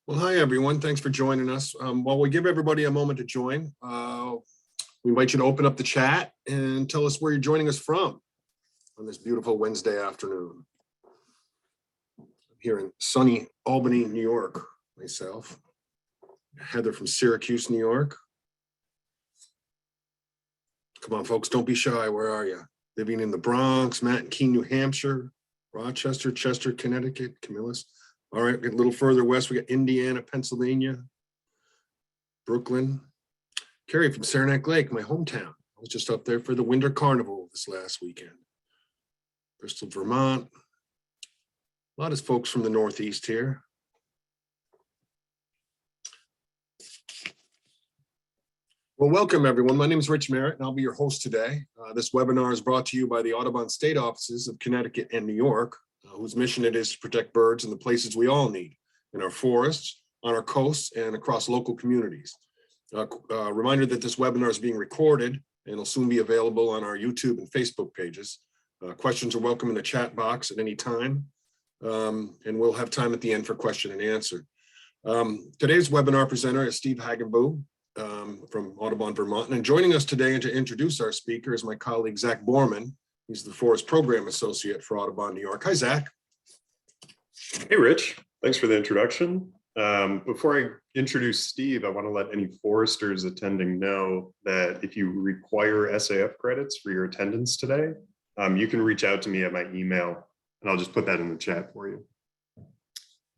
Well, hi, everyone. Thanks for joining us. While we give everybody a moment to join, we invite you to open up the chat and tell us where you're joining us from on this beautiful Wednesday afternoon. I'm here in sunny Albany, New York, myself. Heather from Syracuse, New York. Come on, folks, don't be shy. Where are you? Living in the Bronx, Matt and Keene, New Hampshire, Rochester, Chester, Connecticut, Camillus. All right, a little further west, we got Indiana, Pennsylvania, Brooklyn. Carrie from Saranac Lake, my hometown. I was just up there for the Winter Carnival this last weekend. Bristol, Vermont. A lot of folks from the Northeast here. Well, welcome everyone. My name is Rich Merritt and I'll be your host today. This webinar is brought to you by the Audubon State Offices of Connecticut and New York, whose mission it is to protect birds in the places we all need, in our forests, on our coasts, and across local communities. Reminder that this webinar is being recorded and will soon be available on our YouTube and Facebook pages. Questions are welcome in the chat box at any time, and we'll have time at the end for question and answer. Today's webinar presenter is Steve Hagenbu from Audubon, Vermont. And joining us today and to introduce our speaker is my colleague, Zach Borman. He's the Forest Program Associate for Audubon, New York. Hi, Zach. Hey, Rich. Thanks for the introduction. Before I introduce Steve, I want to let any foresters attending know that if you require SAF credits for your attendance today, you can reach out to me at my email, and I'll just put that in the chat for you.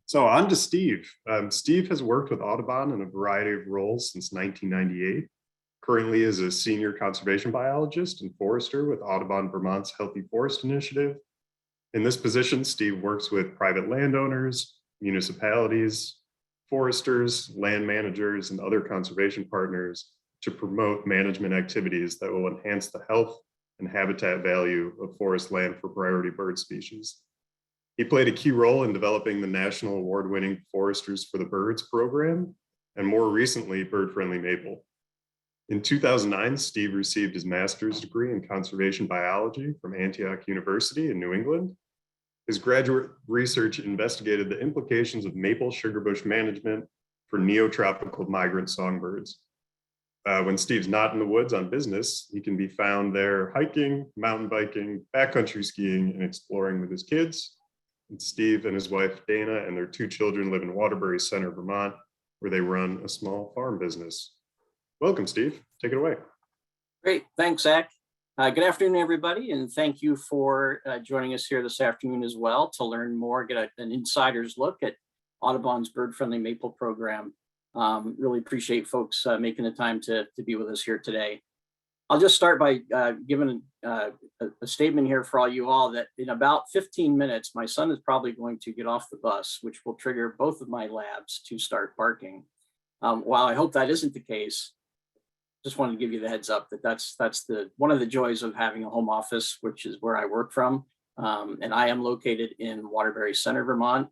So on to Steve. Steve has worked with Audubon in a variety of roles since 1998. Currently is a senior conservation biologist and forester with Audubon Vermont's Healthy Forest Initiative. In this position, Steve works with private landowners, municipalities, foresters, land managers, and other conservation partners to promote management activities that will enhance the health and habitat value of forest land for priority bird species. He played a key role in developing the national award-winning Foresters for the Birds program, and more recently, Bird Friendly Maple. In 2009, Steve received his master's degree in conservation biology from Antioch University in New England. His graduate research investigated the implications of maple sugarbush management for neotropical migrant songbirds. When Steve's not in the woods on business, he can be found there hiking, mountain biking, backcountry skiing, and exploring with his kids. And Steve and his wife, Dana, and their 2 children live in Waterbury Center, Vermont, where they run a small farm business. Welcome, Steve. Take it away. Great. Thanks, Zach. Good afternoon, everybody, and thank you for joining us here this afternoon as well to learn more, get an insider's look at Audubon's Bird Friendly Maple program. Really appreciate folks making the time to be with us here today. I'll just start by giving a statement here for all you all that in about 15 minutes, my son is probably going to get off the bus, which will trigger both of my labs to start barking. While I hope that isn't the case, just wanted to give you the heads up that that's one of the joys of having a home office, which is where I work from. And I am located in Waterbury Center, Vermont,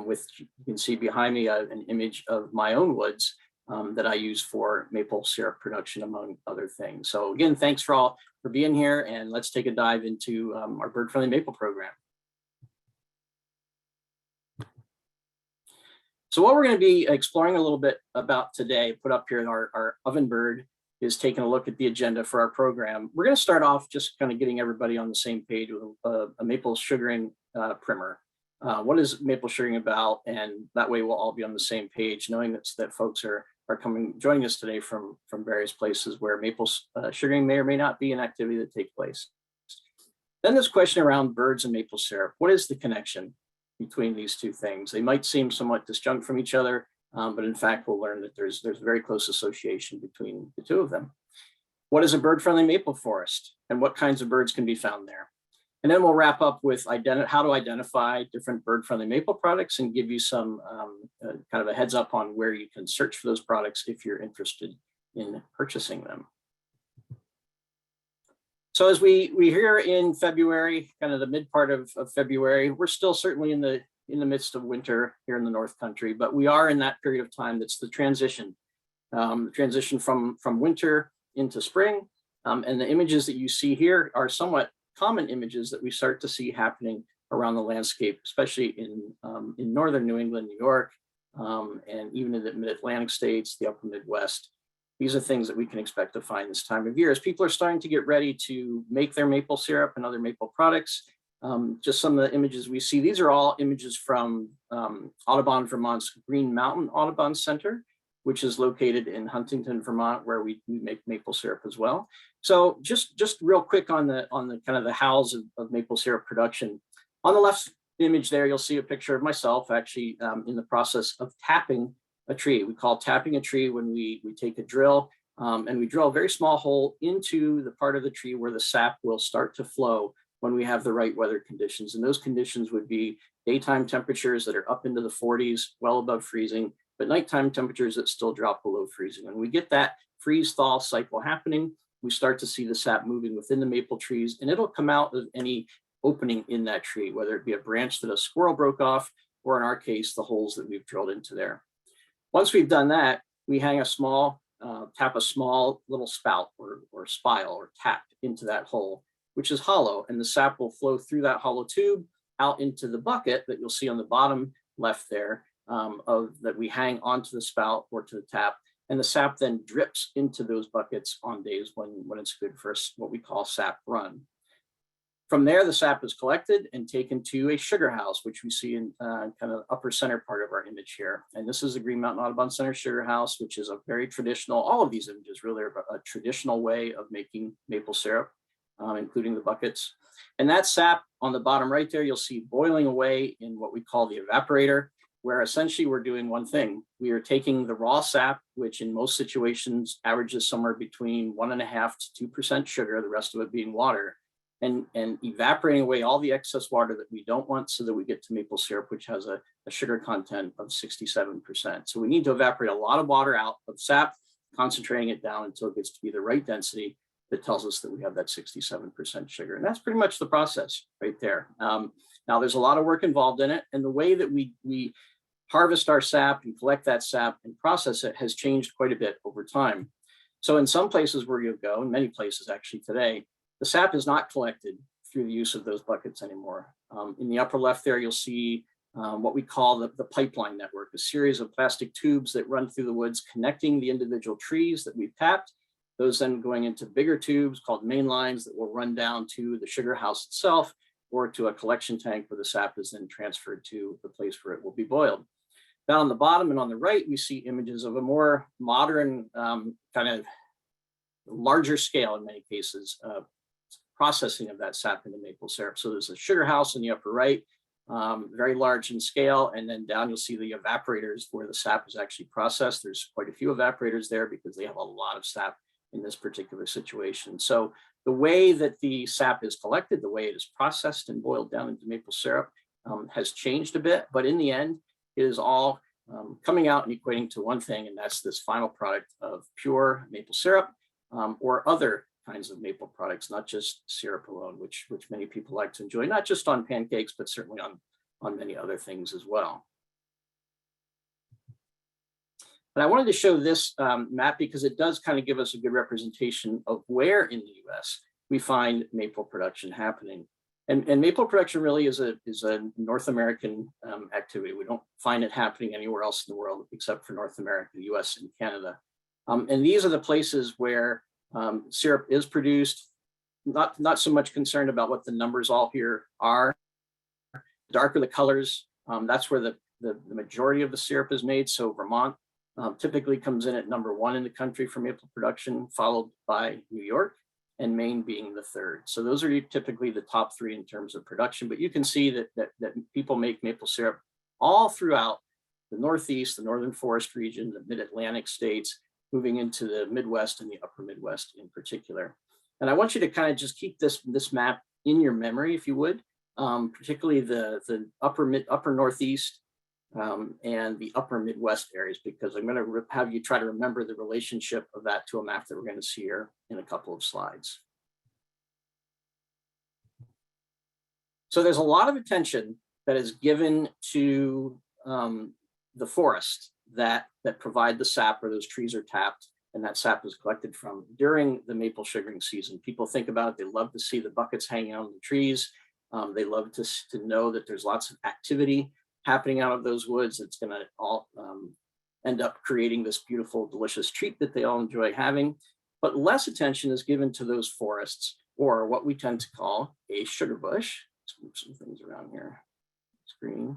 with, you can see behind me an image of my own woods that I use for maple syrup production, among other things. So again, thanks for being here, and let's take a dive into our Bird Friendly Maple program. So what we're going to be exploring a little bit about today, put up here in our oven bird, is taking a look at the agenda for our program. We're going to start off just kind of getting everybody on the same page with a maple sugaring primer. What is maple sugaring about? And that way we'll all be on the same page, knowing that folks are joining us today from various places where maple sugaring may or may not be an activity that takes place. Then this question around birds and maple syrup. What is the connection between these two things? They might seem somewhat disjunct from each other, but in fact, we'll learn that there's a very close association between the two of them. What is a bird-friendly maple forest, and what kinds of birds can be found there? And then we'll wrap up with how to identify different bird-friendly maple products and give you some kind of a heads up on where you can search for those products if you're interested in purchasing them. So as we here in February, kind of the mid part of February, we're still certainly in the midst of winter here in the North Country, but we are in that period of time that's the transition from winter into spring. And the images that you see here are somewhat common images that we start to see happening around the landscape, especially in northern New England, New York, and even in the mid-Atlantic states, the upper Midwest. These are things that we can expect to find this time of year as people are starting to get ready to make their maple syrup and other maple products. Just some of the images we see. These are all images from Audubon, Vermont's Green Mountain Audubon Center, which is located in Huntington, Vermont, where we make maple syrup as well. So just real quick on the kind of the hows of maple syrup production. On the left image there, you'll see a picture of myself actually in the process of tapping a tree. We call tapping a tree when we take a drill and we drill a very small hole into the part of the tree where the sap will start to flow when we have the right weather conditions. And those conditions would be daytime temperatures that are up into the 40s, well above freezing, but nighttime temperatures that still drop below freezing. When we get that freeze thaw cycle happening, we start to see the sap moving within the maple trees, and it'll come out of any opening in that tree, whether it be a branch that a squirrel broke off, or in our case, the holes that we've drilled into there. Once we've done that, we hang a small, tap a small little spout or spile or tap into that hole, which is hollow, and the sap will flow through that hollow tube out into the bucket that you'll see on the bottom left there that we hang onto the spout or to the tap, and the sap then drips into those buckets on days when it's good for what we call sap run. From there, the sap is collected and taken to a sugar house, which we see in kind of upper center part of our image here. And this is the Green Mountain Audubon Center sugar house, which is a very traditional, all of these images really are a traditional way of making maple syrup, including the buckets. And that sap on the bottom right there, you'll see boiling away in what we call the evaporator, where essentially we're doing one thing. We are taking the raw sap, which in most situations averages somewhere between 1.5% to 2% sugar, the rest of it being water, and evaporating away all the excess water that we don't want so that we get to maple syrup, which has a sugar content of 67%. So we need to evaporate a lot of water out of sap, concentrating it down until it gets to be the right density that tells us that we have that 67% sugar. And that's pretty much the process right there. Now there's a lot of work involved in it, and the way that we harvest our sap and collect that sap and process it has changed quite a bit over time. So in some places where you go, in many places actually today, the sap is not collected through the use of those buckets anymore. In the upper left there, you'll see what we call the pipeline network, a series of plastic tubes that run through the woods connecting the individual trees that we've tapped, those then going into bigger tubes called main lines that will run down to the sugar house itself or to a collection tank where the sap is then transferred to the place where it will be boiled. Down on the bottom and on the right, we see images of a more modern kind of larger scale in many cases processing of that sap into maple syrup. So there's a sugar house in the upper right, very large in scale, and then down you'll see the evaporators where the sap is actually processed. There's quite a few evaporators there because they have a lot of sap in this particular situation. So the way that the sap is collected, the way it is processed and boiled down into maple syrup has changed a bit, but in the end, it is all coming out and equating to one thing, and that's this final product of pure maple syrup or other kinds of maple products, not just syrup alone, which many people like to enjoy, not just on pancakes, but certainly on many other things as well. But I wanted to show this map because it does kind of give us a good representation of where in the US we find maple production happening. And maple production really is a North American activity. We don't find it happening anywhere else in the world except for North America, the US and Canada. And these are the places where syrup is produced. Not so much concerned about what the numbers all here are. Darker the colors, that's where the majority of the syrup is made. So Vermont typically comes in at #1 in the country for maple production, followed by New York, and Maine being the third. So those are typically the top 3 in terms of production. But you can see that people make maple syrup all throughout the Northeast, the Northern Forest region, the Mid-Atlantic states, moving into the Midwest and the upper Midwest in particular. And I want you to kind of just keep this map in your memory, if you would, particularly the upper Northeast and the upper Midwest areas, because I'm going to have you try to remember the relationship of that to a map that we're going to see here in a couple of slides. So there's a lot of attention that is given to the forest that provide the sap, where those trees are tapped and that sap is collected from during the maple sugaring season. People think about it. They love to see the buckets hanging on the trees. They love to know that there's lots of activity happening out of those woods. It's going to all end up creating this beautiful, delicious treat that they all enjoy having. But less attention is given to those forests, or what we tend to call a sugar bush. Let's move some things around here. Screen.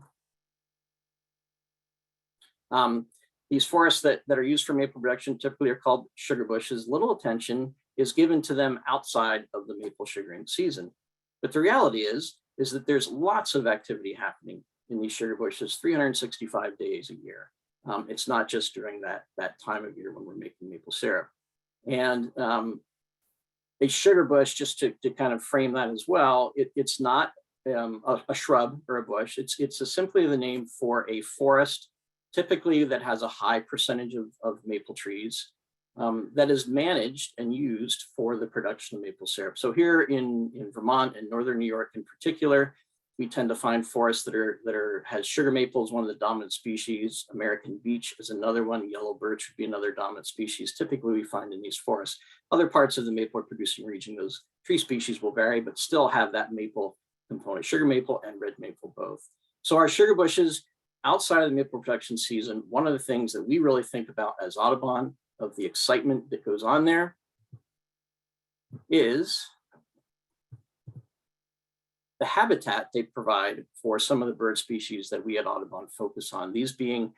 These forests that are used for maple production typically are called sugar bushes. Little attention is given to them outside of the maple sugaring season. But the reality is that there's lots of activity happening in these sugar bushes 365 days a year. It's not just during that time of year when we're making maple syrup. And a sugar bush, just to kind of frame that as well, it's not a shrub or a bush. It's simply the name for a forest, typically that has a high percentage of maple trees that is managed and used for the production of maple syrup. So here in Vermont and northern New York in particular, we tend to find forests that has sugar maple as one of the dominant species. American beech is another one. Yellow birch would be another dominant species. Typically, we find in these forests. Other parts of the maple producing region, those tree species will vary, but still have that maple component, sugar maple and red maple both. So our sugar bushes, outside of the maple production season, one of the things that we really think about as Audubon, of the excitement that goes on there, is the habitat they provide for some of the bird species that we at Audubon focus on. These being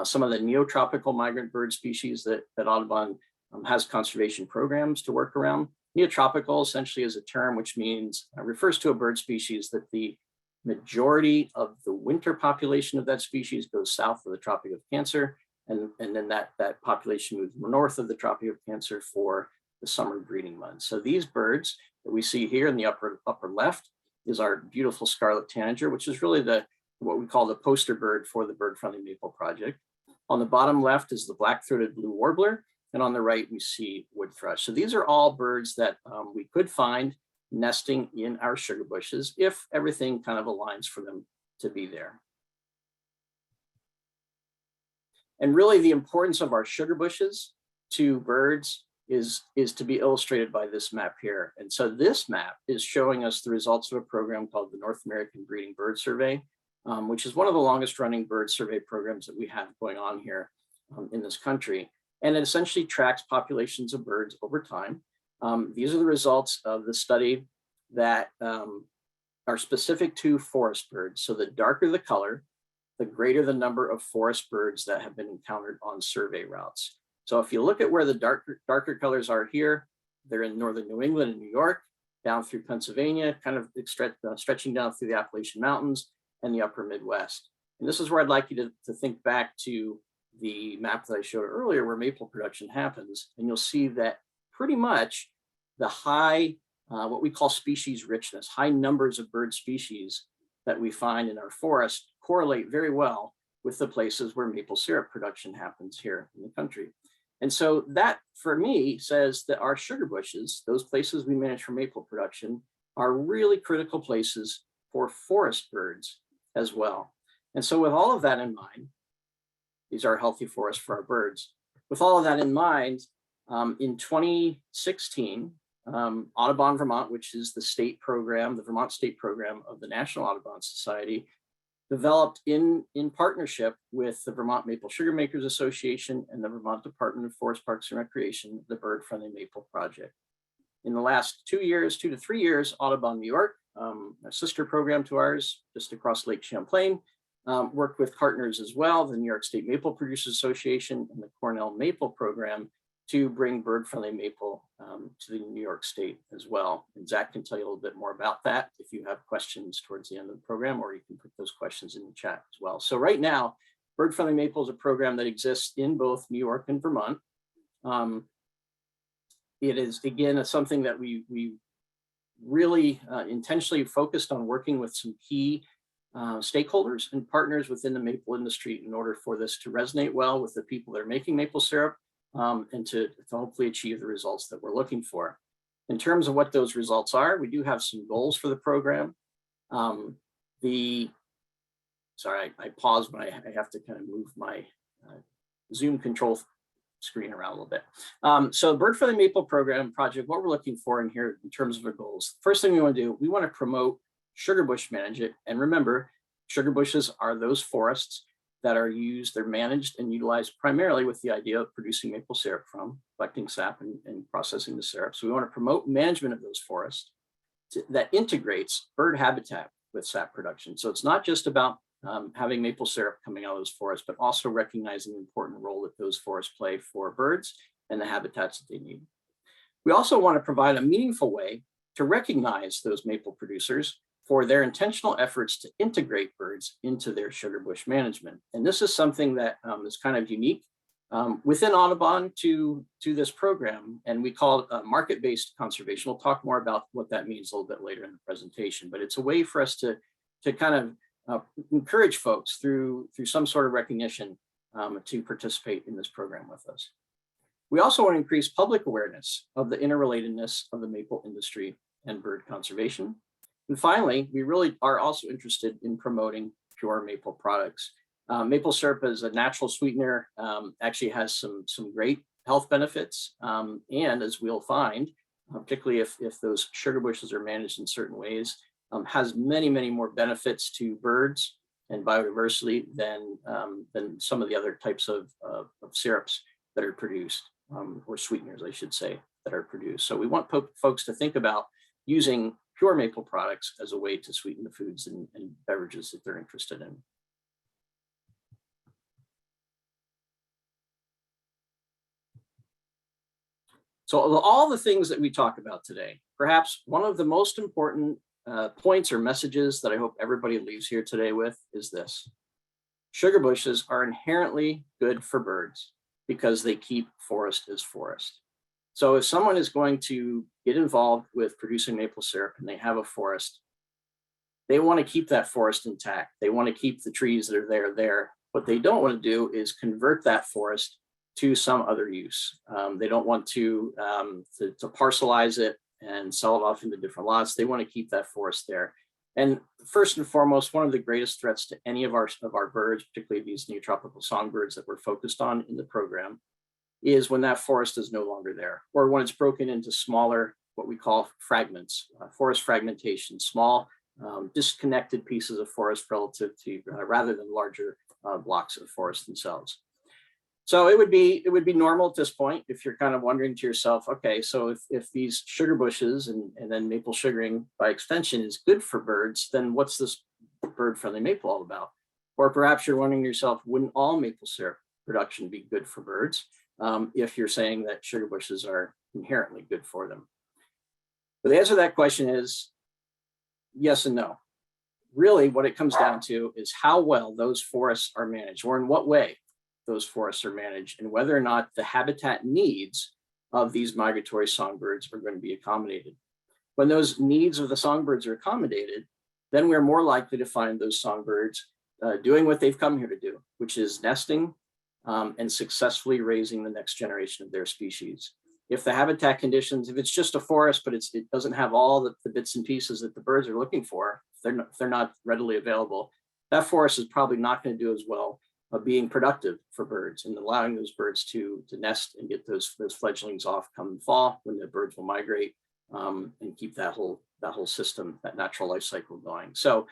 some of the neotropical migrant bird species that Audubon has conservation programs to work around. Neotropical essentially is a term which means, refers to a bird species that the majority of the winter population of that species goes south of the Tropic of Cancer, and then that population moves north of the Tropic of Cancer for the summer breeding months. So these birds that we see here in the upper left is our beautiful scarlet tanager, which is really what we call the poster bird for the Bird Friendly Maple Project. On the bottom left is the black-throated blue warbler, and on the right we see wood thrush. So these are all birds that we could find nesting in our sugar bushes if everything kind of aligns for them to be there. And really the importance of our sugar bushes to birds is to be illustrated by this map here. And so this map is showing us the results of a program called the North American Breeding Bird Survey, which is one of the longest running bird survey programs that we have going on here in this country. And it essentially tracks populations of birds over time. These are the results of the study that are specific to forest birds. So the darker the color, the greater the number of forest birds that have been encountered on survey routes. So if you look at where the darker colors are here, they're in northern New England and New York, down through Pennsylvania, kind of stretching down through the Appalachian Mountains and the upper Midwest. And this is where I'd like you to think back to the map that I showed earlier where maple production happens. And you'll see that pretty much the high, what we call species richness, high numbers of bird species that we find in our forest correlate very well with the places where maple syrup production happens here in the country. And so that, for me, says that our sugar bushes, those places we manage for maple production, are really critical places for forest birds as well. And so with all of that in mind, these are healthy forests for our birds. With all of that in mind, in 2016, Audubon Vermont, which is the state program, the Vermont state program of the National Audubon Society, developed in partnership with the Vermont Maple Sugar Makers Association and the Vermont Department of Forest Parks and Recreation, the Bird Friendly Maple Project. In the last 2 to 3 years, Audubon New York, a sister program to ours just across Lake Champlain, worked with partners as well, the New York State Maple Producers Association and the Cornell Maple Program, to bring bird-friendly maple to the New York State as well. And Zach can tell you a little bit more about that if you have questions towards the end of the program, or you can put those questions in the chat as well. So right now, bird-friendly maple is a program that exists in both New York and Vermont. It is, again, something that we really intentionally focused on working with some key stakeholders and partners within the maple industry in order for this to resonate well with the people that are making maple syrup, and to hopefully achieve the results that we're looking for. In terms of what those results are, we do have some goals for the program. Sorry, I paused when I have to kind of move my Zoom control screen around a little bit. So the Bird Friendly Maple Program project, what we're looking for in here in terms of our goals, first thing we want to do, we want to promote sugar bush management. And remember, Sugar bushes are those forests that are used, they're managed and utilized primarily with the idea of producing maple syrup from, collecting sap and processing the syrup. So we want to promote management of those forests that integrates bird habitat with sap production. So it's not just about having maple syrup coming out of those forests, but also recognizing the important role that those forests play for birds and the habitats that they need. We also want to provide a meaningful way to recognize those maple producers for their intentional efforts to integrate birds into their sugar bush management. And this is something that is kind of unique within Audubon to this program, and we call it market-based conservation. We'll talk more about what that means a little bit later in the presentation, but it's a way for us to kind of encourage folks through some sort of recognition to participate in this program with us. We also want to increase public awareness of the interrelatedness of the maple industry and bird conservation. And finally, we really are also interested in promoting pure maple products. Maple syrup as a natural sweetener actually has some great health benefits. And as we'll find, particularly if those sugar bushes are managed in certain ways, has many, many more benefits to birds and biodiversity than some of the other types of syrups that are produced, or sweeteners, I should say, that are produced. So we want folks to think about using pure maple products as a way to sweeten the foods and beverages that they're interested in. So of all the things that we talk about today, perhaps one of the most important points or messages that I hope everybody leaves here today with is this: sugar bushes are inherently good for birds because they keep forest as forest. So if someone is going to get involved with producing maple syrup and they have a forest, they want to keep that forest intact. They want to keep the trees that are there. What they don't want to do is convert that forest to some other use. They don't want to parcelize it and sell it off into different lots. They want to keep that forest there. And first and foremost, one of the greatest threats to any of our birds, particularly these neotropical songbirds that we're focused on in the program, is when that forest is no longer there, or when it's broken into smaller, what we call fragments, forest fragmentation, small disconnected pieces of forest relative to rather than larger blocks of forest themselves. So it would be normal at this point if you're kind of wondering to yourself, okay, so if these sugar bushes and then maple sugaring by extension is good for birds, then what's this bird-friendly maple all about? Or perhaps you're wondering to yourself, wouldn't all maple syrup production be good for birds if you're saying that sugar bushes are inherently good for them? But the answer to that question is yes and no. Really, what it comes down to is how well those forests are managed, or in what way those forests are managed, and whether or not the habitat needs of these migratory songbirds are going to be accommodated. When those needs of the songbirds are accommodated, then we're more likely to find those songbirds doing what they've come here to do, which is nesting and successfully raising the next generation of their species. If the habitat conditions, if it's just a forest, but it doesn't have all the bits and pieces that the birds are looking for, if they're not readily available, that forest is probably not going to do as well of being productive for birds and allowing those birds to nest and get those fledglings off come fall when the birds will migrate and keep that whole system, that natural life cycle going. So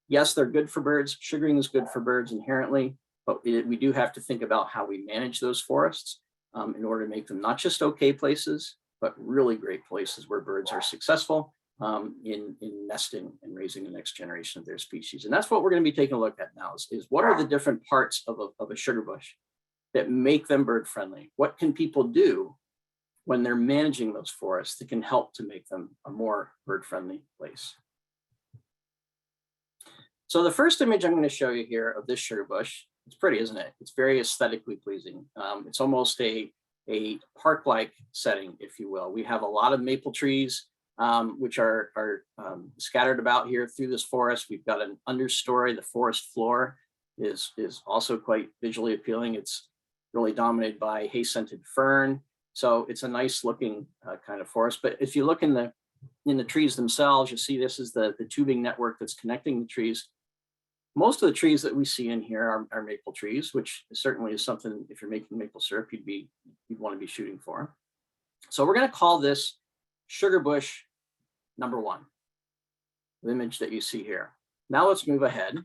yes, they're good for birds. Sugaring is good for birds inherently, but we do have to think about how we manage those forests in order to make them not just okay places, but really great places where birds are successful in nesting and raising the next generation of their species. And that's what we're going to be taking a look at now is what are the different parts of a sugar bush that make them bird friendly? What can people do when they're managing those forests that can help to make them a more bird friendly place? So the first image I'm going to show you here of this sugar bush, it's pretty, isn't it? It's very aesthetically pleasing. It's almost a park-like setting, if you will. We have a lot of maple trees which are scattered about here through this forest. We've got an understory. The forest floor is also quite visually appealing. It's really dominated by hay-scented fern. So it's a nice looking kind of forest. But if you look in the trees themselves, you see this is the tubing network that's connecting the trees. Most of the trees that we see in here are maple trees, which certainly is something, if you're making maple syrup, you'd want to be shooting for. So we're going to call this sugar bush number 1, the image that you see here. Now let's move ahead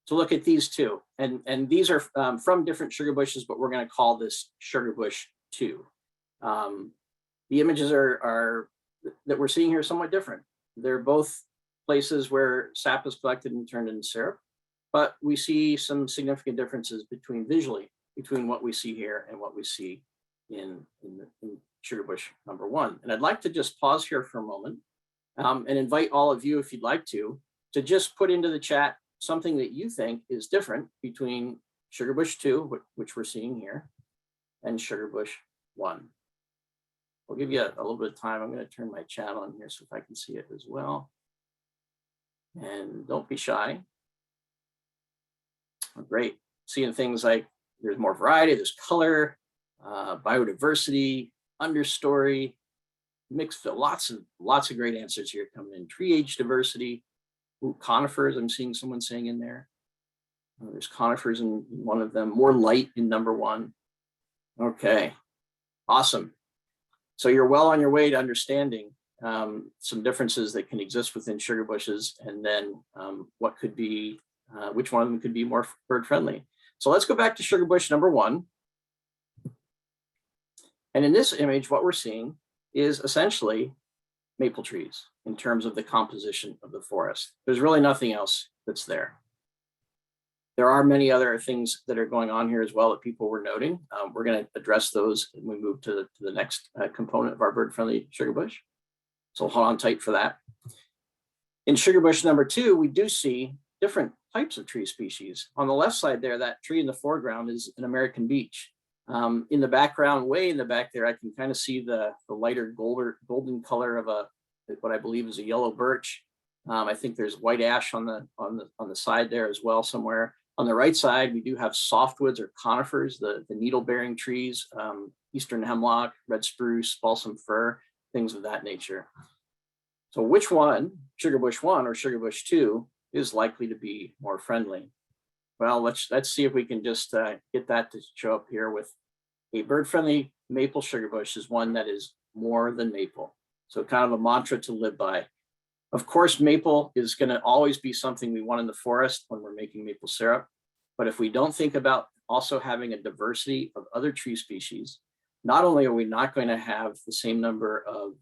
to look at these two. And these are from different sugar bushes, but we're going to call this sugar bush 2. The images that we're seeing here are somewhat different. They're both places where sap is collected and turned into syrup, but we see some significant differences visually between what we see here and what we see in sugar bush number 1. And I'd like to just pause here for a moment and invite all of you, if you'd like to just put into the chat something that you think is different between sugar bush 2, which we're seeing here, and sugar bush 1. I'll give you a little bit of time. I'm going to turn my chat on here so if I can see it as well. And don't be shy. Oh, great. Seeing things like there's more variety, there's color, biodiversity, understory, mixed, lots of great answers here coming in. Tree age diversity. Ooh, conifers, I'm seeing someone saying in there. There's conifers in one of them, more light in number 1. Okay, awesome. So you're well on your way to understanding some differences that can exist within sugar bushes, and then what could be, which one of them could be more bird friendly. So let's go back to sugar bush number 1. And in this image, what we're seeing is essentially maple trees in terms of the composition of the forest. There's really nothing else that's there. There are many other things that are going on here as well that people were noting. We're going to address those when we move to the next component of our bird-friendly sugar bush. So hold on tight for that. In sugar bush number 2, we do see different types of tree species. On the left side there, that tree in the foreground is an American beech. In the background, way in the back there, I can kind of see the lighter golden color of what I believe is a yellow birch. I think there's white ash on the side there as well somewhere. On the right side, we do have softwoods or conifers, the needle-bearing trees, eastern hemlock, red spruce, balsam fir, things of that nature. So which one, sugar bush 1 or sugar bush 2, is likely to be more friendly? Well, let's see if we can just get that to show up here with a bird-friendly maple sugar bush is one that is more than maple. So kind of a mantra to live by. Of course, maple is going to always be something we want in the forest when we're making maple syrup. But if we don't think about also having a diversity of other tree species, not only are we not going to have the same number of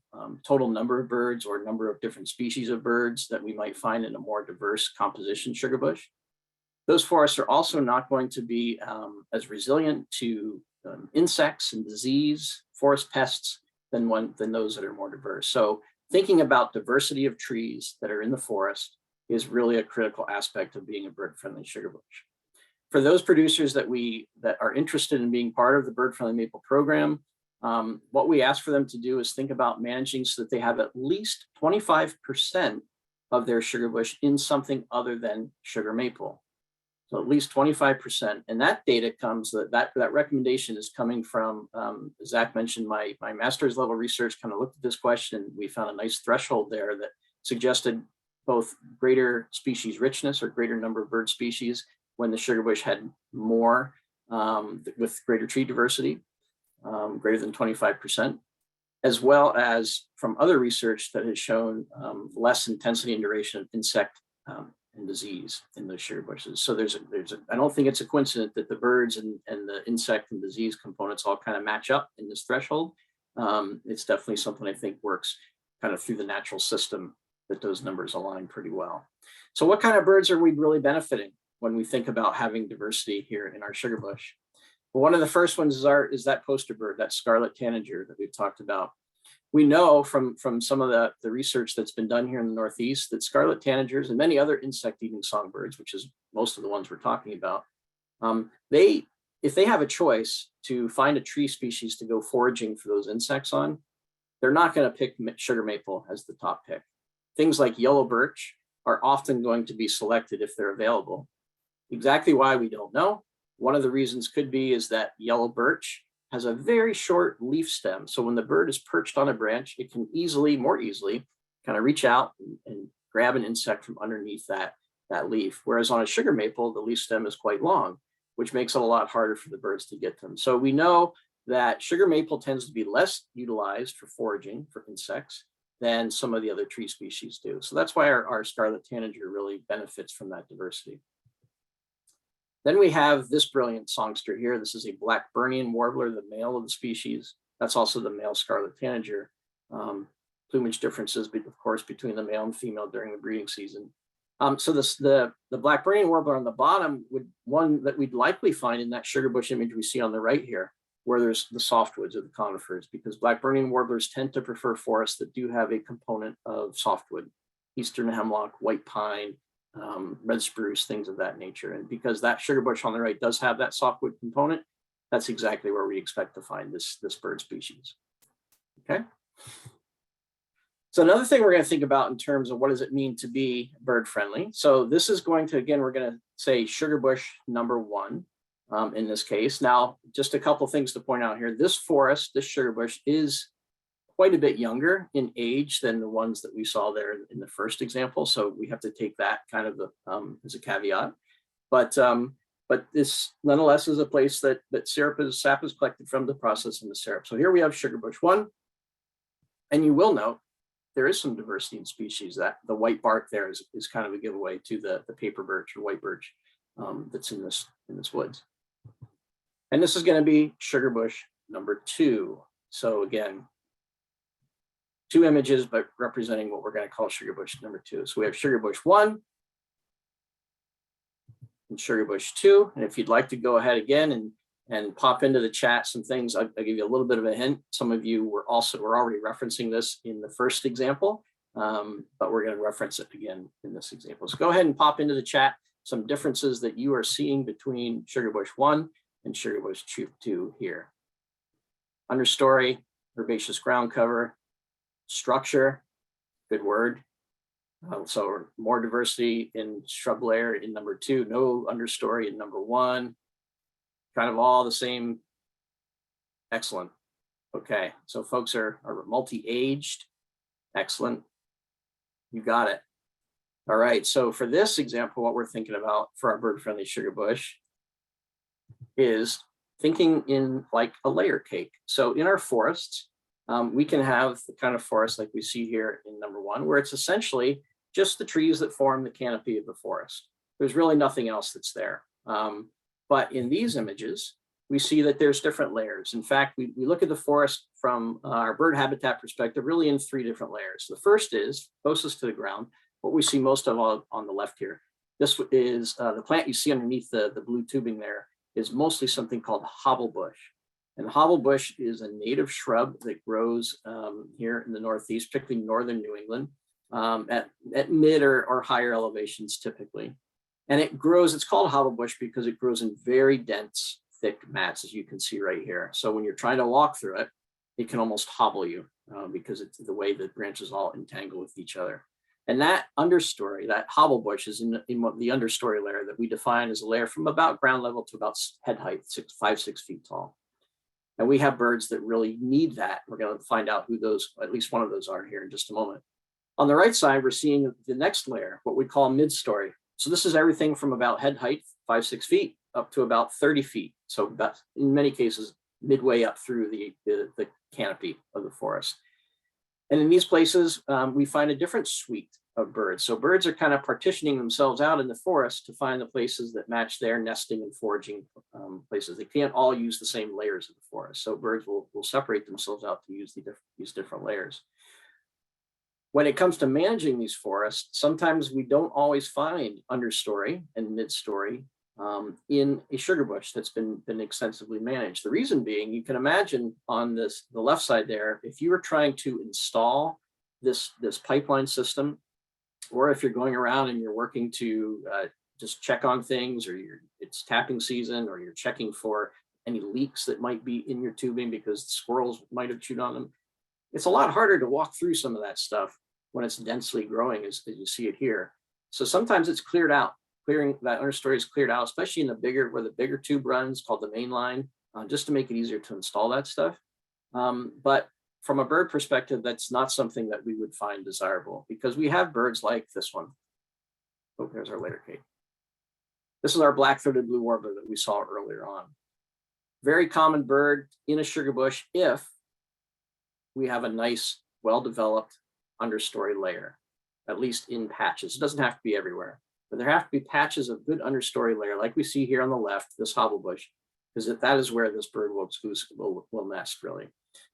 total number of birds or number of different species of birds that we might find in a more diverse composition sugar bush, those forests are also not going to be as resilient to insects and disease, forest pests, than those that are more diverse. So thinking about diversity of trees that are in the forest is really a critical aspect of being a bird-friendly sugar bush. For those producers that are interested in being part of the bird-friendly maple program, what we ask for them to do is think about managing so that they have at least 25% of their sugar bush in something other than sugar maple. So at least 25%. And that data comes, that recommendation is coming from, as Zach mentioned, my master's level research kind of looked at this question. We found a nice threshold there that suggested both greater species richness or greater number of bird species when the sugar bush had more with greater tree diversity, greater than 25%, as well as from other research that has shown less intensity and duration of insect and disease in those sugar bushes. So I don't think it's a coincidence that the birds and the insect and disease components all kind of match up in this threshold. It's definitely something I think works kind of through the natural system that those numbers align pretty well. So what kind of birds are we really benefiting when we think about having diversity here in our sugar bush? Well, one of the first ones is that poster bird, that scarlet tanager that we've talked about. We know from some of the research that's been done here in the Northeast that scarlet tanagers and many other insect-eating songbirds, which is most of the ones we're talking about, if they have a choice to find a tree species to go foraging for those insects on, they're not going to pick sugar maple as the top pick. Things like yellow birch are often going to be selected if they're available. Exactly why, we don't know. One of the reasons could be is that yellow birch has a very short leaf stem. So when the bird is perched on a branch, it can more easily kind of reach out and grab an insect from underneath that leaf. Whereas on a sugar maple, the leaf stem is quite long, which makes it a lot harder for the birds to get them. So we know that sugar maple tends to be less utilized for foraging for insects than some of the other tree species do. So that's why our scarlet tanager really benefits from that diversity. Then we have this brilliant songster here. This is a Blackburnian warbler, the male of the species. That's also the male scarlet tanager. Plumage differences, of course, between the male and female during the breeding season. So the Blackburnian warbler on the bottom would one that we'd likely find in that sugar bush image we see on the right here, where there's the softwoods or the conifers, because Blackburnian warblers tend to prefer forests that do have a component of softwood, eastern hemlock, white pine, red spruce, things of that nature. And because that sugar bush on the right does have that softwood component, that's exactly where we expect to find this bird species. Okay. So another thing we're going to think about in terms of what does it mean to be bird friendly. So this is going to, again, we're going to say sugar bush number 1 in this case. Now, just a couple things to point out here. This forest, this sugar bush is quite a bit younger in age than the ones that we saw there in the first example. So we have to take that kind of as a caveat. But this nonetheless is a place that sap is collected from to process into syrup. So here we have sugar bush 1. And you will note there is some diversity in species. That the white bark there is kind of a giveaway to the paper birch or white birch that's in this woods. And this is going to be sugar bush number 2. So again, 2 images, but representing what we're going to call sugar bush number 2. So we have sugar bush 1 and sugar bush 2. And if you'd like to go ahead again and pop into the chat some things, I'll give you a little bit of a hint. Some of you were already referencing this in the first example, but we're going to reference it again in this example. So go ahead and pop into the chat some differences that you are seeing between sugar bush 1 and sugar bush 2 here. Understory, herbaceous ground cover, structure, good word. So more diversity in shrub layer in number 2, no understory in number 1. Kind of all the same. Excellent. Okay, so folks are multi-aged. Excellent. You got it. All right, so for this example, what we're thinking about for our bird-friendly sugar bush is thinking in like a layer cake. So in our forests, we can have the kind of forest like we see here in number 1, where it's essentially just the trees that form the canopy of the forest. There's really nothing else that's there. But in these images, we see that there's different layers. In fact, we look at the forest from our bird habitat perspective, really in 3 different layers. The first is closest to the ground, what we see most of all on the left here. This is the plant you see underneath the blue tubing there is mostly something called hobblebush. And hobblebush is a native shrub that grows here in the Northeast, particularly northern New England, at mid or higher elevations typically. And it grows, it's called hobblebush because it grows in very dense, thick mats, as you can see right here. So when you're trying to walk through it, it can almost hobble you because it's the way the branches all entangle with each other. And that understory, that hobblebush is in the understory layer that we define as a layer from about ground level to about head height, 5, 6 feet tall. And we have birds that really need that. We're going to find out who those, at least one of those are here in just a moment. On the right side, we're seeing the next layer, what we call mid-story. So this is everything from about head height, 5, 6 feet, up to about 30 feet. So that's in many cases, midway up through the canopy of the forest. And in these places, we find a different suite of birds. So birds are kind of partitioning themselves out in the forest to find the places that match their nesting and foraging places. They can't all use the same layers of the forest. So birds will separate themselves out to use these different layers. When it comes to managing these forests, sometimes we don't always find understory and mid-story in a sugar bush that's been extensively managed. The reason being, you can imagine on the left side there, if you were trying to install this pipeline system, or if you're going around and you're working to just check on things, or it's tapping season, or you're checking for any leaks that might be in your tubing because squirrels might have chewed on them, it's a lot harder to walk through some of that stuff when it's densely growing as you see it here. So sometimes it's cleared out. Clearing that understory is cleared out, especially in where the bigger tube runs called the main line, just to make it easier to install that stuff. But from a bird perspective, that's not something that we would find desirable because we have birds like this one. Oh, there's our layer cake. This is our black-throated blue warbler that we saw earlier on. Very common bird in a sugar bush if we have a nice, well-developed understory layer, at least in patches. It doesn't have to be everywhere. but there have to be patches of good understory layer, like we see here on the left, this hobblebush, because that is where this bird will nest, really.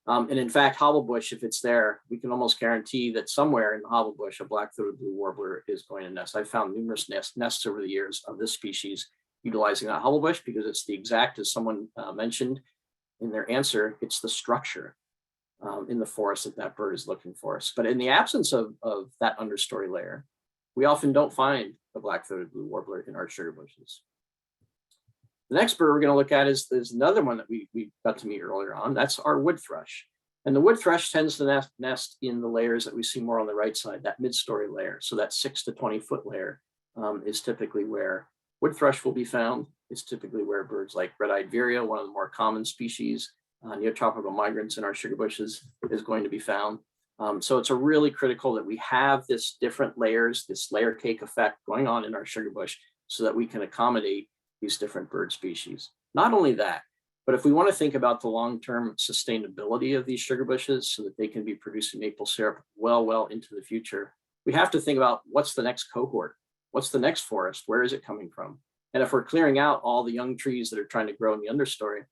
And in fact, hobblebush, if it's there, we can almost guarantee that somewhere in the hobblebush, a black-throated blue warbler is going to nest. I've found numerous nests over the years of this species utilizing that hobblebush because it's the exact, as someone mentioned in their answer, it's the structure in the forest that bird is looking for. But in the absence of that understory layer, we often don't find the black-throated blue warbler in our sugar bushes. The next bird we're going to look at is another one that we got to meet earlier on. That's our wood thrush. And the wood thrush tends to nest in the layers that we see more on the right side, that mid-story layer. So that 6 to 20 foot layer is typically where wood thrush will be found. It's typically where birds like red-eyed vireo, one of the more common species, neotropical migrants in our sugar bushes, is going to be found. So it's a really critical that we have this different layers, this layer cake effect going on in our sugar bush so that we can accommodate these different bird species. Not only that, but if we want to think about the long-term sustainability of these sugar bushes so that they can be producing maple syrup well into the future, we have to think about what's the next cohort, what's the next forest, where is it coming from? And if we're clearing out all the young trees that are trying to grow in the understory,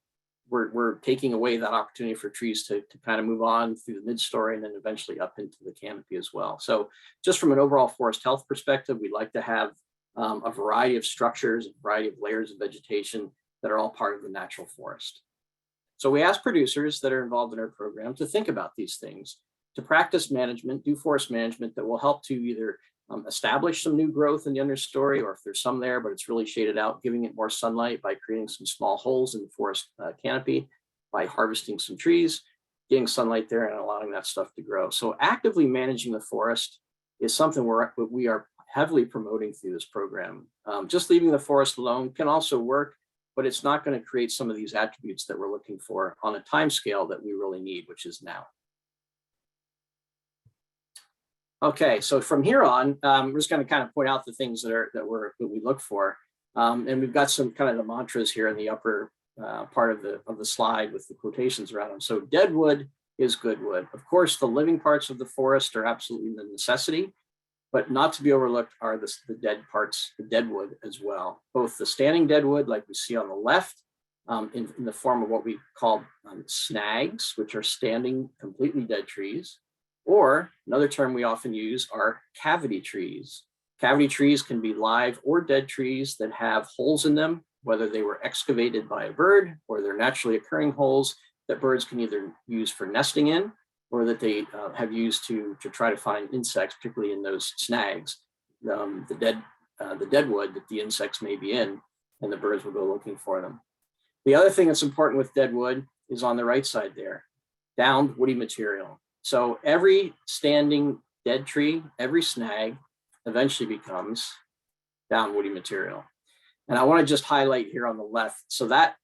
we're taking away that opportunity for trees to kind of move on through the mid-story and then eventually up into the canopy as well. So just from an overall forest health perspective, we'd like to have a variety of structures, a variety of layers of vegetation that are all part of the natural forest. So we ask producers that are involved in our program to think about these things, to practice management, do forest management that will help to either establish some new growth in the understory, or if there's some there, but it's really shaded out, giving it more sunlight by creating some small holes in the forest canopy, by harvesting some trees, getting sunlight there and allowing that stuff to grow. So actively managing the forest is something we are heavily promoting through this program. Just leaving the forest alone can also work, but it's not going to create some of these attributes that we're looking for on a time scale that we really need, which is now. Okay, so from here on, we're just going to kind of point out the things that we look for, and we've got some kind of the mantras here in the upper part of the slide with the quotations around them. So dead wood is good wood. Of course, the living parts of the forest are absolutely the necessity, but not to be overlooked are the dead parts, the dead wood as well. Both the standing dead wood, like we see on the left, in the form of what we call snags, which are standing completely dead trees, or another term we often use are cavity trees. Cavity trees can be live or dead trees that have holes in them, whether they were excavated by a bird or they're naturally occurring holes that birds can either use for nesting in, or that they have used to try to find insects, particularly in those snags, the dead wood that the insects may be in, and the birds will go looking for them. The other thing that's important with dead wood is on the right side there, downed woody material. So every standing dead tree, every snag eventually becomes downed woody material. And I want to just highlight here on the left, so that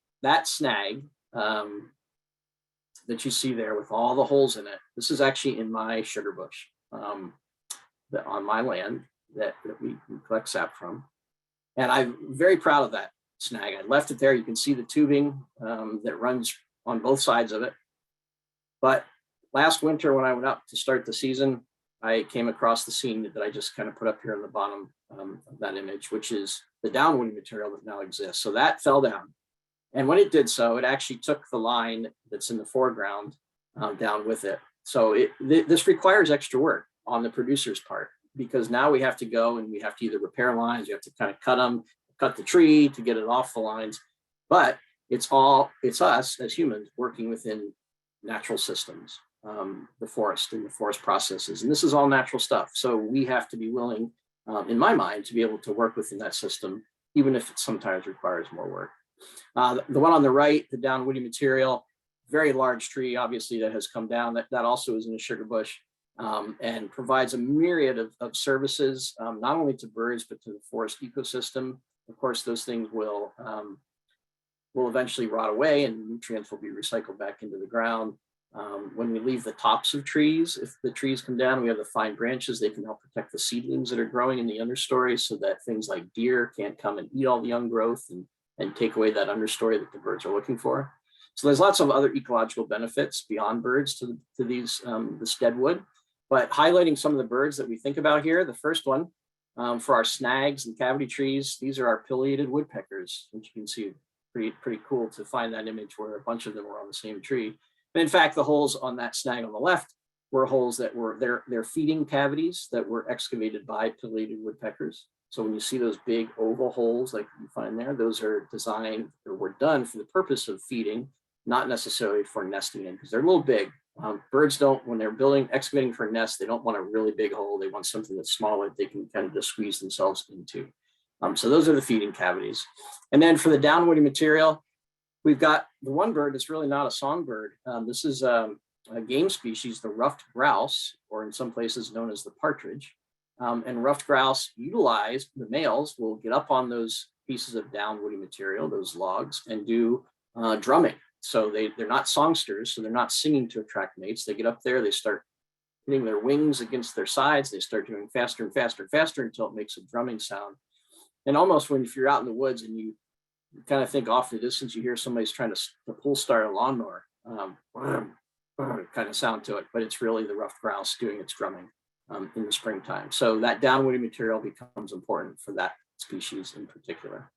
snag, that you see there with all the holes in it, this is actually in my sugar bush on my land that we collect sap from. And I'm very proud of that snag. I left it there. You can see the tubing that runs on both sides of it. But last winter when I went up to start the season, I came across the scene that I just kind of put up here in the bottom of that image, which is the downwoody material that now exists. So that fell down. And when it did so, it actually took the line that's in the foreground down with it. So this requires extra work on the producer's part, because now we have to go and we have to either repair lines, you have to kind of cut the tree to get it off the lines. But it's us as humans working within natural systems, the forest and the forest processes. And this is all natural stuff. So we have to be willing, in my mind, to be able to work within that system, even if it sometimes requires more work. The one on the right, the down woody material, very large tree, obviously, that has come down. That also is in a sugar bush and provides a myriad of services, not only to birds, but to the forest ecosystem. Of course, those things will eventually rot away and nutrients will be recycled back into the ground. When we leave the tops of trees, if the trees come down, we have the fine branches, they can help protect the seedlings that are growing in the understory so that things like deer can't come and eat all the young growth and take away that understory that the birds are looking for. So there's lots of other ecological benefits beyond birds to this dead wood, but highlighting some of the birds that we think about here. The first one For our snags and cavity trees, these are our pileated woodpeckers, which you can see. Pretty cool to find that image where a bunch of them were on the same tree. And in fact, the holes on that snag on the left were holes that were their feeding cavities that were excavated by pileated woodpeckers. So when you see those big oval holes like you find there, those are designed or were done for the purpose of feeding, not necessarily for nesting in, because they're a little big. Birds don't, when they're excavating for a nest, they don't want a really big hole. They want something that's smaller they can kind of just squeeze themselves into. So those are the feeding cavities. And then for the downwoody material, we've got the one bird that's really not a songbird. This is a game species, the ruffed grouse, or in some places known as the partridge. And ruffed grouse utilize, the males will get up on those pieces of downwoody material, those logs, and do drumming. So they're not songsters, so they're not singing to attract mates. They get up there, they start hitting their wings against their sides, they start doing faster and faster and faster until it makes a drumming sound. And almost if you're out in the woods and you kind of think off the distance, you hear somebody's trying to pull start a lawnmower, kind of sound to it, but it's really the ruffed grouse doing its drumming in the springtime. So that downwoody material becomes important for that species in particular.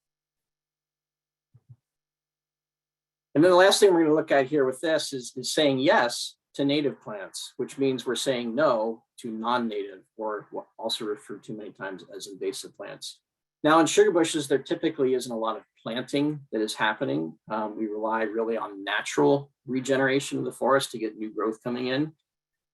And then the last thing we're going to look at here with this is saying yes to native plants, which means we're saying no to non-native, or also referred to many times as invasive plants. Now in sugar bushes, there typically isn't a lot of planting that is happening. We rely really on natural regeneration of the forest to get new growth coming in.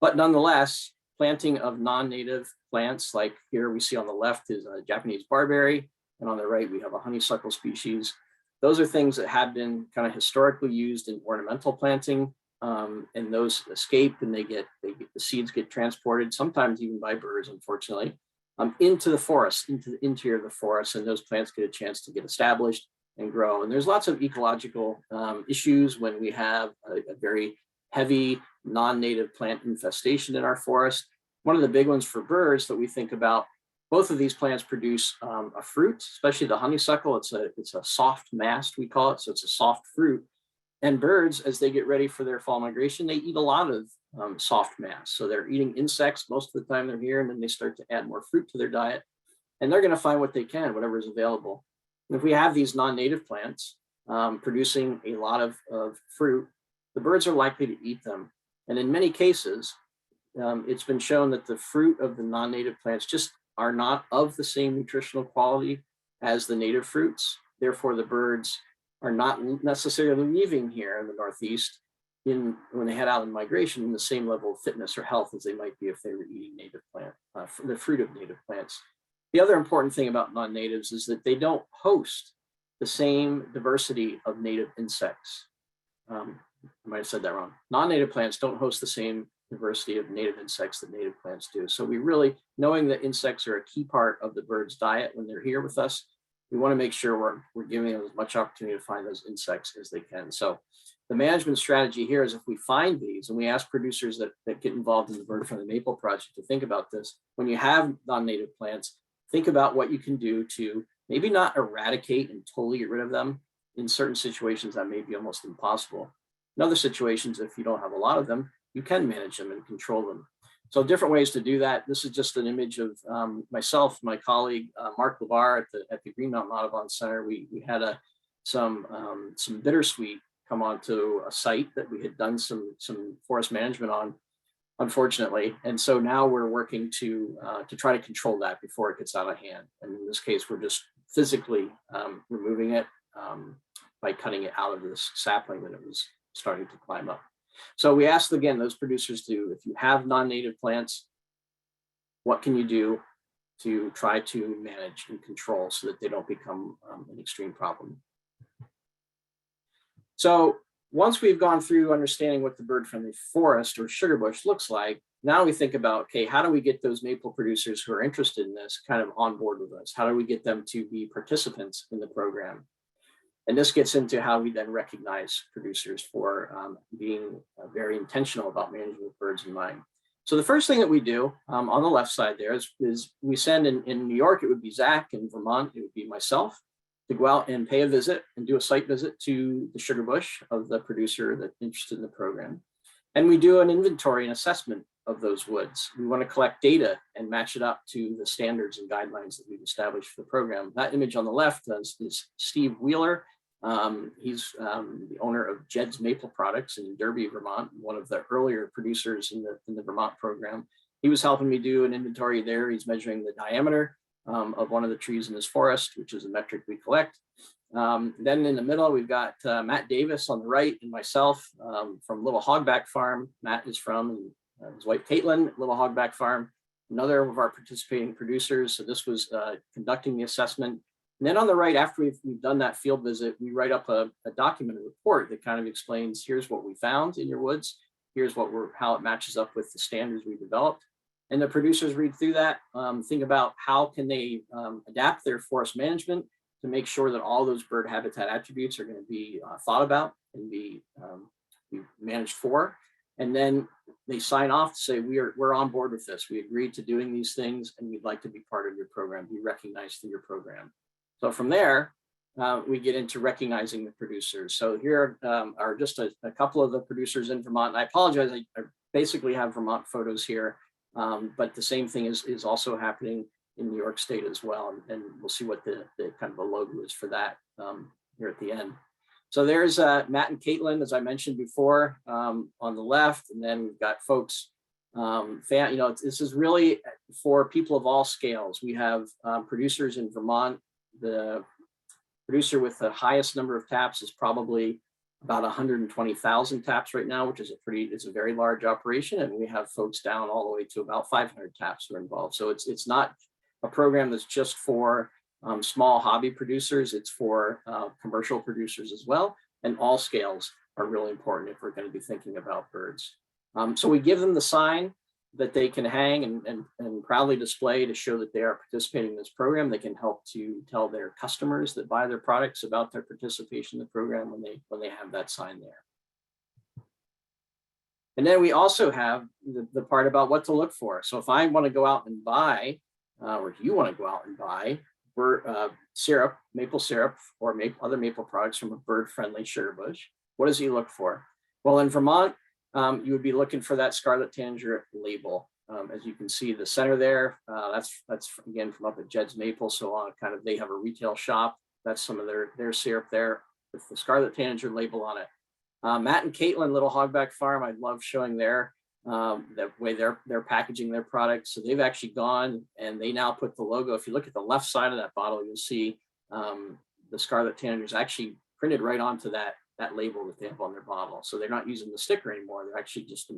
But nonetheless, planting of non-native plants, like here we see on the left is a Japanese barberry, and on the right we have a honeysuckle species. Those are things that have been kind of historically used in ornamental planting, and those escape and the seeds get transported, sometimes even by birds, unfortunately, into the forest, into the interior of the forest, and those plants get a chance to get established and grow. And there's lots of ecological issues when we have a very heavy non-native plant infestation in our forest. One of the big ones for birds that we think about, both of these plants produce a fruit, especially the honeysuckle. It's a soft mast, we call it, so it's a soft fruit. And birds, as they get ready for their fall migration, they eat a lot of soft mast. So they're eating insects most of the time they're here, and then they start to add more fruit to their diet. And they're going to find what they can, whatever is available. And if we have these non-native plants producing a lot of fruit, the birds are likely to eat them. And in many cases, it's been shown that the fruit of the non-native plants just are not of the same nutritional quality as the native fruits. Therefore, the birds are not necessarily leaving here in the Northeast when they head out in migration in the same level of fitness or health as they might be if they were eating native plant, the fruit of native plants. The other important thing about non-natives is that they don't host the same diversity of native insects. I might have said that wrong. Non-native plants don't host the same diversity of native insects that native plants do. So we really, knowing that insects are a key part of the bird's diet when they're here with us, we want to make sure we're giving them as much opportunity to find those insects as they can. So the management strategy here is, if we find these, and we ask producers that get involved in the Bird Friendly Maple Project to think about this, when you have non-native plants, think about what you can do to maybe not eradicate and totally get rid of them. In certain situations, that may be almost impossible. In other situations, if you don't have a lot of them, you can manage them and control them. So different ways to do that. This is just an image of myself, my colleague, Mark Labar at the Green Mountain Audubon Center. We had some bittersweet come onto a site that we had done some forest management on, unfortunately. And so now we're working to try to control that before it gets out of hand. And in this case, we're just physically removing it by cutting it out of this sapling that it was starting to climb up. So we asked, again, those producers to, if you have non-native plants, what can you do to try to manage and control so that they don't become an extreme problem? So once we've gone through understanding what the bird-friendly forest or sugar bush looks like, now we think about, okay, how do we get those maple producers who are interested in this kind of on board with us? How do we get them to be participants in the program? And this gets into how we then recognize producers for being very intentional about managing with birds in mind. So the first thing that we do on the left side there is we send in New York, it would be Zach, in Vermont, it would be myself, to go out and pay a visit and do a site visit to the sugar bush of the producer that's interested in the program. And we do an inventory and assessment of those woods. We want to collect data and match it up to the standards and guidelines that we've established for the program. That image on the left is Steve Wheeler. He's the owner of Jed's Maple Products in Derby, Vermont, one of the earlier producers in the Vermont program. He was helping me do an inventory there. He's measuring the diameter of one of the trees in his forest, which is a metric we collect. Then in the middle, we've got Matt Davis on the right and myself from Little Hogback Farm. Matt is from his wife Caitlin, Little Hogback Farm, another of our participating producers. So this was conducting the assessment. And then on the right, after we've done that field visit, we write up a documented report that kind of explains, here's what we found in your woods, here's how it matches up with the standards we developed. And the producers read through that, think about how can they adapt their forest management to make sure that all those bird habitat attributes are going to be thought about and be managed for. And then they sign off to say, we're on board with this. We agreed to doing these things and we'd like to be part of your program, be recognized through your program. So from there, we get into recognizing the producers. So here are just a couple of the producers in Vermont. And I apologize, I basically have Vermont photos here, but the same thing is also happening in New York State as well. And we'll see what the kind of a logo is for that here at the end. So there's Matt and Caitlin, as I mentioned before, on the left, and then we've got folks, this is really for people of all scales. We have producers in Vermont. The producer with the highest number of taps is probably about 120,000 taps right now, which is it's a very large operation. And we have folks down all the way to about 500 taps who are involved. So it's not a program that's just for small hobby producers. It's for commercial producers as well. And all scales are really important if we're going to be thinking about birds. So we give them the sign that they can hang and proudly display to show that they are participating in this program. They can help to tell their customers that buy their products about their participation in the program when they have that sign there. And then we also have the part about what to look for. So if I want to go out and buy, or if you want to go out and buy syrup, maple syrup, or other maple products from a bird-friendly sugarbush, what does he look for? Well, in Vermont, you would be looking for that scarlet tanager label. As you can see, the center there, that's again from up at Jed's Maple. So they have a retail shop. That's some of their syrup there with the scarlet tanager label on it. Matt and Caitlin, Little Hogback Farm, I love showing that way they're packaging their products. So they've actually gone and they now put the logo. If you look at the left side of that bottle, you'll see the scarlet tanager is actually printed right onto that label that they have on their bottle. So they're not using the sticker anymore. They're actually just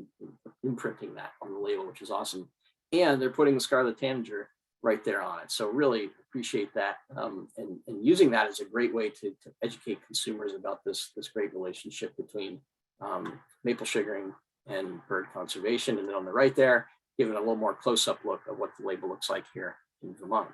imprinting that on the label, which is awesome. And they're putting the scarlet tanager right there on it. So really appreciate that. And using that is a great way to educate consumers about this great relationship between maple sugaring and bird conservation. And then on the right there, giving a little more close-up look at what the label looks like here in Vermont.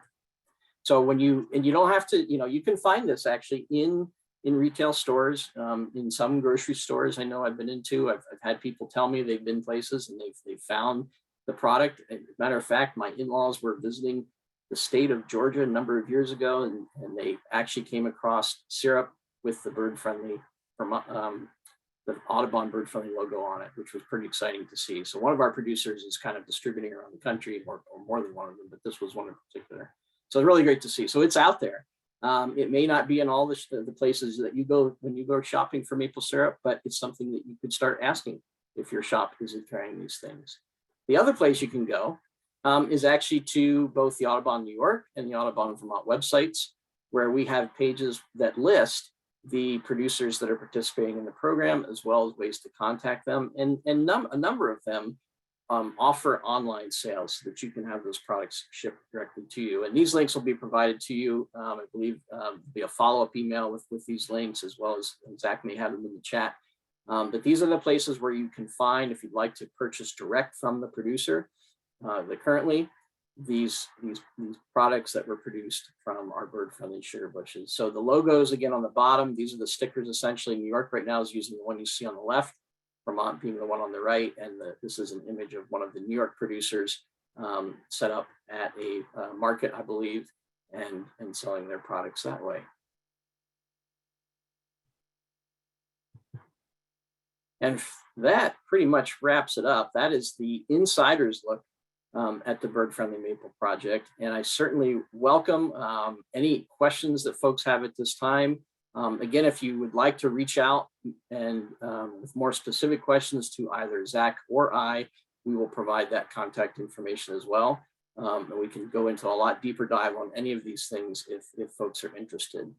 So you don't have to, you can find this actually in retail stores, in some grocery stores I know I've been into. I've had people tell me they've been places and they've found the product. As a matter of fact, my in-laws were visiting the state of Georgia a number of years ago, and they actually came across syrup with the bird-friendly, the Audubon bird-friendly logo on it, which was pretty exciting to see. So one of our producers is kind of distributing around the country, or more than one of them, but this was one in particular. So it's really great to see. So it's out there. It may not be in all the places that you go when you go shopping for maple syrup, but it's something that you could start asking if your shop isn't carrying these things. The other place you can go is actually to both the Audubon New York and the Audubon Vermont websites, where we have pages that list the producers that are participating in the program, as well as ways to contact them. And a number of them offer online sales so that you can have those products shipped directly to you. And these links will be provided to you. I believe be a follow-up email with these links, as well as Zach may have them in the chat. But these are the places where you can find, if you'd like to purchase direct from the producer, that currently these products that were produced from our bird-friendly sugar bushes. So the logos, again, on the bottom, these are the stickers. Essentially, New York right now is using the one you see on the left, Vermont being the one on the right, and this is an image of one of the New York producers set up at a market, I believe, and selling their products that way. And that pretty much wraps it up. That is the insider's look at the Bird Friendly Maple Project. And I certainly welcome any questions that folks have at this time. Again, if you would like to reach out and with more specific questions to either Zach or I, we will provide that contact information as well. And we can go into a lot deeper dive on any of these things if folks are interested.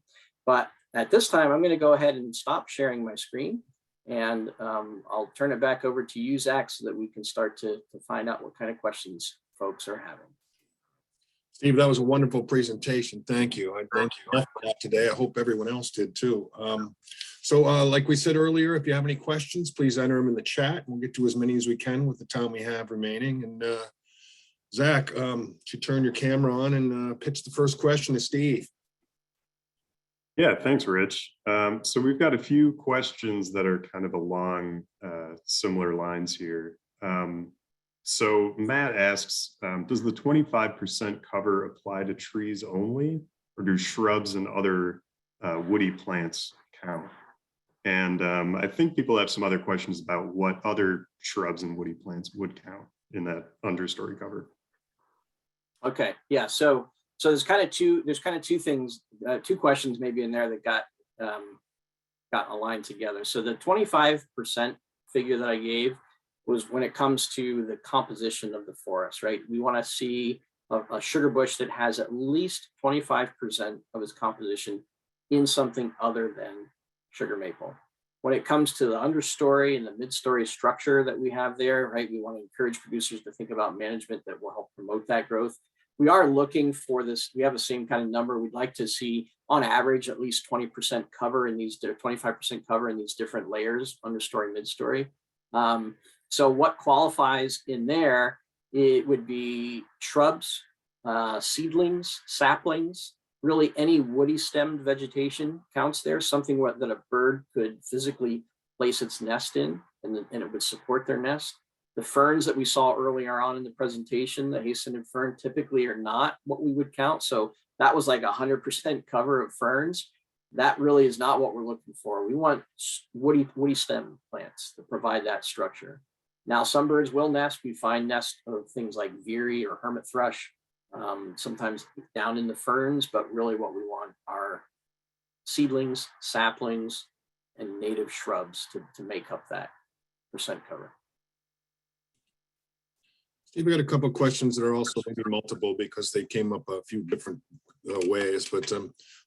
But at this time, I'm going to go ahead and stop sharing my screen. And I'll turn it back over to you, Zach, so that we can start to find out what kind of questions folks are having. Steve, that was a wonderful presentation. Thank you. I thank you for that today. I hope everyone else did too. So like we said earlier, if you have any questions, please enter them in the chat. We'll get to as many as we can with the time we have remaining. And Zach, should turn your camera on and pitch the first question to Steve. Yeah, thanks, Rich. So we've got a few questions that are kind of along similar lines here. So Matt asks, does the 25% cover apply to trees only, or do shrubs and other woody plants count? And I think people have some other questions about what other shrubs and woody plants would count in that understory cover. Okay, yeah, so there's kind of two things, two questions maybe in there that got aligned together. So the 25% figure that I gave was when it comes to the composition of the forest, right? We want to see a sugar bush that has at least 25% of its composition in something other than sugar maple. When it comes to the understory and the mid-story structure that we have there, right? We want to encourage producers to think about management that will help promote that growth. We are looking for this. We have the same kind of number. We'd like to see on average at least 20% cover in these, 25% cover in these different layers, understory, mid-story. So what qualifies in there, it would be shrubs, seedlings, saplings, really any woody stemmed vegetation counts there, something that a bird could physically place its nest in and it would support their nest. The ferns that we saw earlier on in the presentation, the hastened fern, typically are not what we would count. So that was like 100% cover of ferns. That really is not what we're looking for. We want woody stem plants to provide that structure. Now, some birds will nest. We find nests of things like veery or hermit thrush, sometimes down in the ferns, but really what we want are seedlings, saplings, and native shrubs to make up that percent cover. Steve, we got a couple of questions that are also maybe multiple because they came up a few different ways. But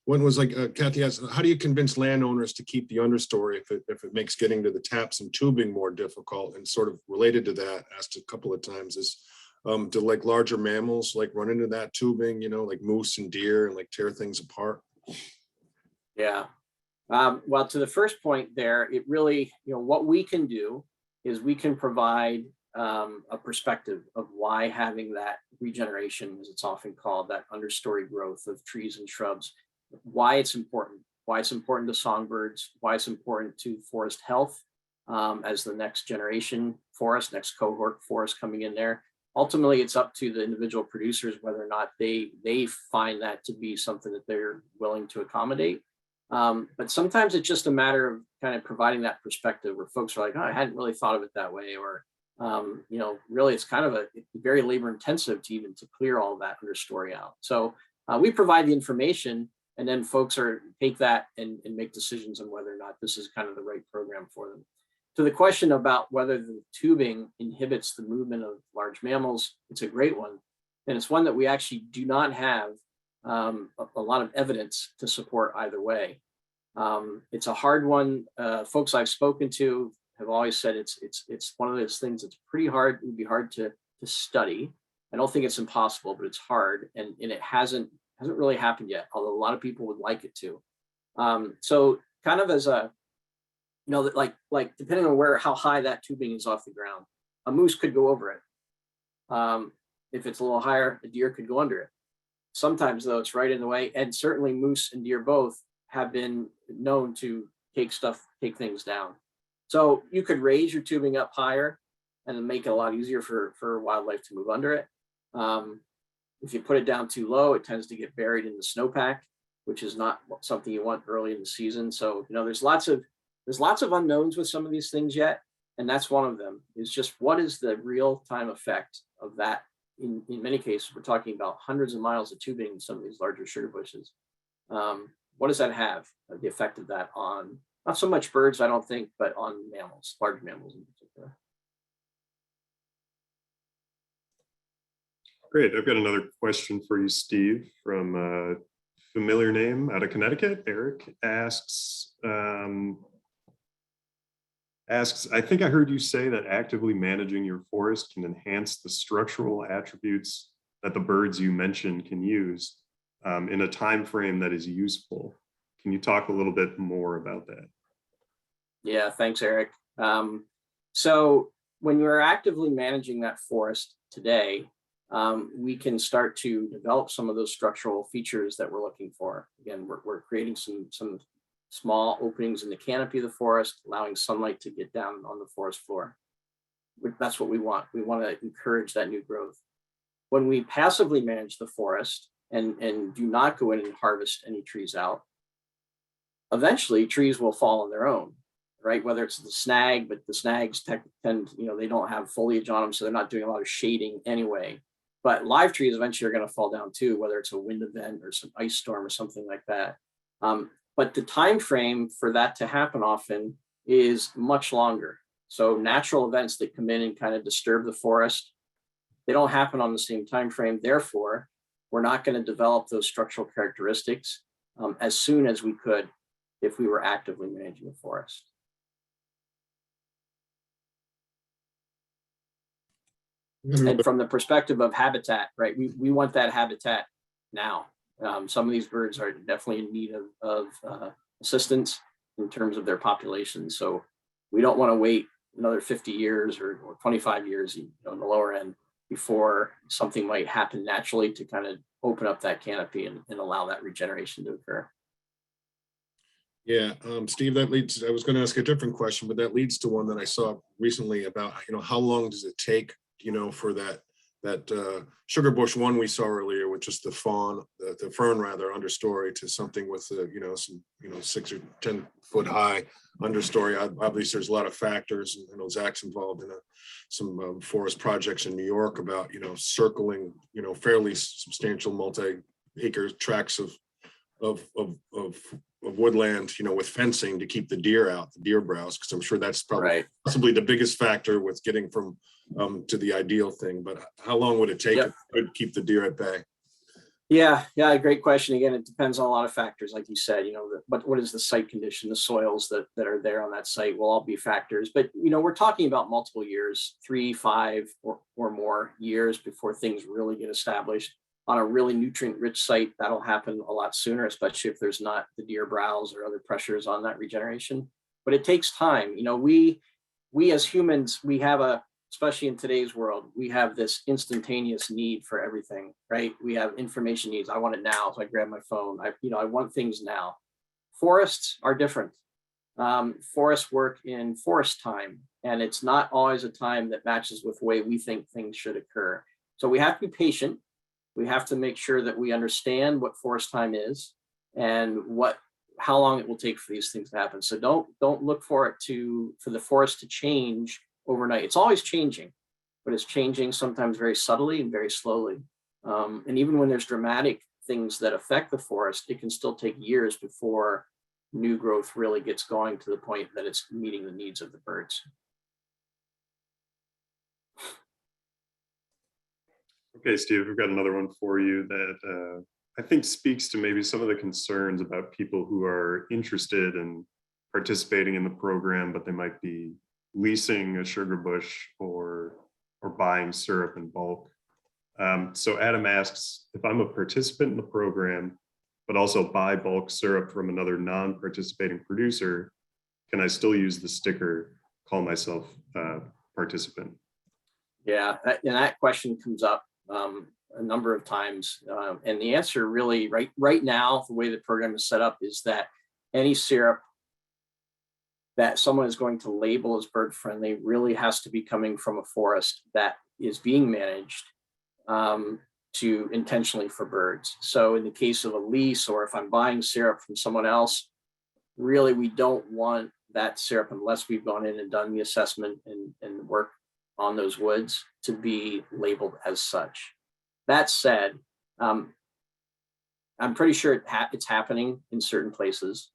one was like Kathy asked, how do you convince landowners to keep the understory if it makes getting to the taps and tubing more difficult? And sort of related to that, asked a couple of times, is do like larger mammals like run into that tubing, you know, like moose and deer, and like tear things apart? Yeah. Well, to the first point there, it really, you know, what we can do is we can provide a perspective of why having that regeneration, as it's often called, that understory growth of trees and shrubs, why it's important to songbirds, why it's important to forest health as the next generation forest, next cohort forest coming in there. Ultimately, it's up to the individual producers whether or not they find that to be something that they're willing to accommodate. But sometimes it's just a matter of kind of providing that perspective where folks are like, oh, I hadn't really thought of it that way, or you know, really it's kind of very labor intensive to clear all of that understory out. So we provide the information, and then folks take that and make decisions on whether or not this is kind of the right program for them. To the question about whether the tubing inhibits the movement of large mammals, it's a great one. And it's one that we actually do not have a lot of evidence to support either way. It's a hard one. Folks I've spoken to have always said it's one of those things that's pretty hard. It would be hard to study. I don't think it's impossible, but it's hard, and it hasn't really happened yet, although a lot of people would like it to. So kind of as a, you know, like depending on how high that tubing is off the ground, a moose could go over it. If it's a little higher, a deer could go under it. Sometimes though, it's right in the way, and certainly moose and deer both have been known to take things down. So you could raise your tubing up higher and then make it a lot easier for wildlife to move under it. If you put it down too low, it tends to get buried in the snowpack, which is not something you want early in the season. So, you know, there's lots of unknowns with some of these things yet. and that's one of them, is just what is the real-time effect of that? In many cases, we're talking about hundreds of miles of tubing in some of these larger sugar bushes. What does that have, the effect of that on, not so much birds, I don't think, but on mammals, large mammals in particular. Great. I've got another question for you, Steve, from a familiar name out of Connecticut. Eric asks, I think I heard you say that actively managing your forest can enhance the structural attributes that the birds you mentioned can use in a time frame that is useful. Can you talk a little bit more about that? Yeah, thanks, Eric. So when you're actively managing that forest today, we can start to develop some of those structural features that we're looking for. Again, we're creating some small openings in the canopy of the forest, allowing sunlight to get down on the forest floor. That's what we want. We want to encourage that new growth. When we passively manage the forest and do not go in and harvest any trees out, eventually trees will fall on their own, right? Whether it's the snag, but the snags tend, they don't have foliage on them, so they're not doing a lot of shading anyway. But live trees eventually are going to fall down too, whether it's a wind event or some ice storm or something like that. But the time frame for that to happen often is much longer. So natural events that come in and kind of disturb the forest, they don't happen on the same time frame. Therefore, we're not going to develop those structural characteristics as soon as we could if we were actively managing the forest. And from the perspective of habitat, right, we want that habitat now. Some of these birds are definitely in need of assistance in terms of their population. So we don't want to wait another 50 years or 25 years on the lower end before something might happen naturally to kind of open up that canopy and allow that regeneration to occur. Yeah, Steve, that leads, I was going to ask a different question, but that leads to one that I saw recently about, how long does it take, for that sugar bush one we saw earlier, which is the fern rather understory, to something with some 6 or 10 foot high understory. Obviously there's a lot of factors, and I know Zach's involved in some forest projects in New York about circling fairly substantial multi-acre tracts of woodland, with fencing to keep the deer out, the deer browse, because I'm sure that's probably possibly the biggest factor with getting from to the ideal thing. But how long would it take to keep the deer at bay? Yeah, great question. Again, it depends on a lot of factors, like you said. What is the site condition, the soils that are there on that site will all be factors. But we're talking about multiple years, 3, 5, or more years before things really get established. On a really nutrient-rich site, that'll happen a lot sooner, especially if there's not the deer browse or other pressures on that regeneration. But it takes time. We as humans, we have especially in today's world, we have this instantaneous need for everything, right? We have information needs. I want it now, so I grab my phone. I want things now. Forests are different. Forests work in forest time, and it's not always a time that matches with the way we think things should occur. So we have to be patient. We have to make sure that we understand what forest time is and how long it will take for these things to happen. So don't look for the forest to change overnight. It's always changing, but it's changing sometimes very subtly and very slowly. And even when there's dramatic things that affect the forest, it can still take years before new growth really gets going to the point that it's meeting the needs of the birds. Okay, Steve, we've got another one for you that I think speaks to maybe some of the concerns about people who are interested in participating in the program, but they might be leasing a sugar bush or buying syrup in bulk. So Adam asks, if I'm a participant in the program, but also buy bulk syrup from another non-participating producer, can I still use the sticker, call myself a participant? Yeah, and that question comes up a number of times. And the answer really right now, the way the program is set up is that any syrup that someone is going to label as bird friendly really has to be coming from a forest that is being managed to intentionally for birds. So in the case of a lease, or if I'm buying syrup from someone else, really we don't want that syrup unless we've gone in and done the assessment and work on those woods to be labeled as such. That said, I'm pretty sure it's happening in certain places.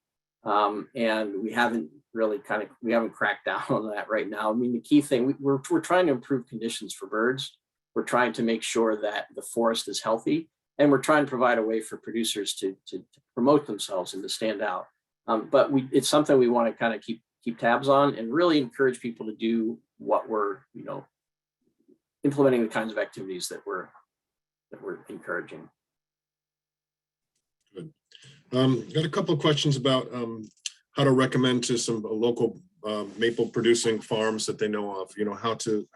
And we haven't really we haven't cracked down on that right now. I mean, the key thing, we're trying to improve conditions for birds. We're trying to make sure that the forest is healthy, and we're trying to provide a way for producers to promote themselves and to stand out. But it's something we want to kind of keep tabs on and really encourage people to do what we're, implementing the kinds of activities that we're encouraging. Good. Got a couple of questions about how to recommend to some local maple producing farms that they know of, how to